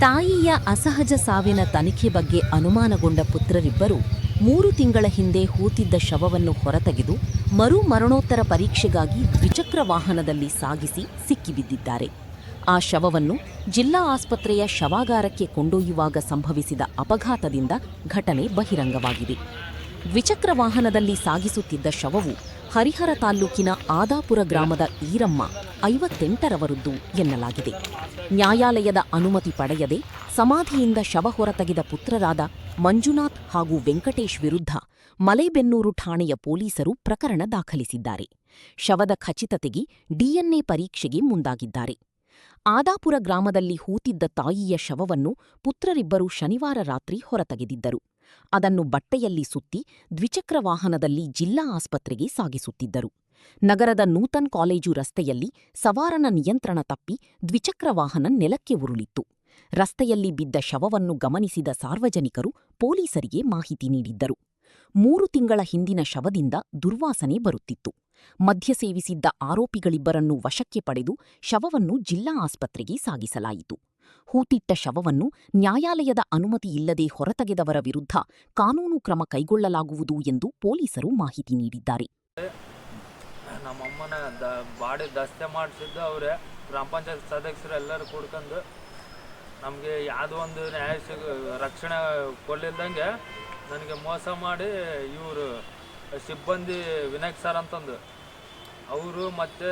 ತಾಯಿಯ ಅಸಹಜ ಸಾವಿನ ತನಿಖೆ ಬಗ್ಗೆ ಅನುಮಾನಗೊಂಡ ಪುತ್ರರಿಬ್ಬರು 3 ತಿಂಗಳ ಹಿಂದೆ ಹೂತಿದ್ದ ಶವವನ್ನು ಹೊರತೆಗೆದು ಮರಣೋತ್ತರ ಪರೀಕ್ಷೆಗಾಗಿ ದ್ವಿಚಕ್ರ ವಾಹನದಲ್ಲಿ ಸಾಗಿಸಿ ಸಿಕ್ಕಿಬಿದ್ದಿದ್ದಾರೆ. ಆ ಶವವನ್ನು ಜಿಲ್ಲಾ ಆಸ್ಪತ್ರೆಯ ಶವಾಗಾರಕ್ಕೆ ಕೊಂಡೊಯ್ಯುವಾಗ ಸಂಭವಿಸಿದ ಅಪಘಾತದಿಂದ ಘಟನೆ ಬಹಿರಂಗವಾಗಿದೆ. ದ್ವಿಚಕ್ರ ವಾಹನದಲ್ಲಿ ಸಾಗಿಸುತ್ತಿದ್ದ ಶವವು ಹರಿಹರ ತಾಲ್ಲೂಕಿನ ಆದಾಪುರ ಗ್ರಾಮದ ಈರಮ್ಮ 58ರವರದ್ದು ಎನ್ನಲಾಗಿದೆ. ನ್ಯಾಯಾಲಯದ ಅನುಮತಿ ಪಡೆಯದೆ ಸಮಾಧಿಯಿಂದ ಶವ ಹೊರತೆಗೆದ ಪುತ್ರರಾದ ಮಂಜುನಾಥ್ ಹಾಗೂ ವೆಂಕಟೇಶ್ ವಿರುದ್ಧ ಮಲೇಬೆನ್ನೂರು ಠಾಣೆಯ ಪೊಲೀಸರು ಪ್ರಕರಣ ದಾಖಲಿಸಿದ್ದಾರೆ. ಶವದ ಖಚಿತತೆಗೆ ಡಿಎನ್ಎ ಪರೀಕ್ಷೆಗೆ ಮುಂದಾಗಿದ್ದಾರೆ. ಆದಾಪುರ ಗ್ರಾಮದಲ್ಲಿ ಹೂತಿದ್ದ ತಾಯಿಯ ಶವವನ್ನು ಪುತ್ರರಿಬ್ಬರು ಶನಿವಾರ ರಾತ್ರಿ ಹೊರತೆಗೆದಿದ್ದರು. ಅದನ್ನು ಬಟ್ಟೆಯಲ್ಲಿ ಸುತ್ತಿ ದ್ವಿಚಕ್ರ ವಾಹನದಲ್ಲಿ ಜಿಲ್ಲಾ ಆಸ್ಪತ್ರೆಗೆ ಸಾಗಿಸುತ್ತಿದ್ದರು. ನಗರದ ನೂತನ್ ಕಾಲೇಜು ರಸ್ತೆಯಲ್ಲಿ ಸವಾರನ ನಿಯಂತ್ರಣ ತಪ್ಪಿ ದ್ವಿಚಕ್ರ ವಾಹನ ನೆಲಕ್ಕೆ ಉರುಳಿತ್ತು. ರಸ್ತೆಯಲ್ಲಿ ಬಿದ್ದ ಶವವನ್ನು ಗಮನಿಸಿದ ಸಾರ್ವಜನಿಕರು ಪೊಲೀಸರಿಗೆ ಮಾಹಿತಿ ನೀಡಿದ್ದರು. 3 ತಿಂಗಳ ಹಿಂದಿನ ಶವದಿಂದ ದುರ್ವಾಸನೆ ಬರುತ್ತಿತ್ತು. ಮದ್ಯ ಸೇವಿಸಿದ್ದ ಆರೋಪಿಗಳಿಬ್ಬರನ್ನು ವಶಕ್ಕೆ ಪಡೆದು ಶವವನ್ನು ಜಿಲ್ಲಾ ಆಸ್ಪತ್ರೆಗೆ ಸಾಗಿಸಲಾಯಿತು. ಹೂತಿಟ್ಟ ಶವವನ್ನು ನ್ಯಾಯಾಲಯದ ಅನುಮತಿ ಇಲ್ಲದೆ ಹೊರತೆಗೆದವರ ವಿರುದ್ಧ ಕಾನೂನು ಕ್ರಮ ಕೈಗೊಳ್ಳಲಾಗುವುದು ಎಂದು ಪೊಲೀಸರು ಮಾಹಿತಿ ನೀಡಿದ್ದಾರೆ. ನಮ್ಮಮ್ಮನ ಬಾಡಿ ದಸ್ತೆ ಮಾಡಿಸಿದ್ದು ಅವರೇ, ಗ್ರಾಮ ಪಂಚಾಯತ್ ಸದಸ್ಯರು ಎಲ್ಲರೂ ಕೂಡ್ಕೊಂಡು ನಮಗೆ ಯಾವುದೋ ಒಂದು ನ್ಯಾಯ ರಕ್ಷಣೆ ಕೊಡಲಿಲ್ದಂಗೆ ನನಗೆ ಮೋಸ ಮಾಡಿ ಇವರು ಸಿಬ್ಬಂದಿ ವಿನಾಯಕ್ ಸರ್ ಅಂತಂದು ಅವರು ಮತ್ತು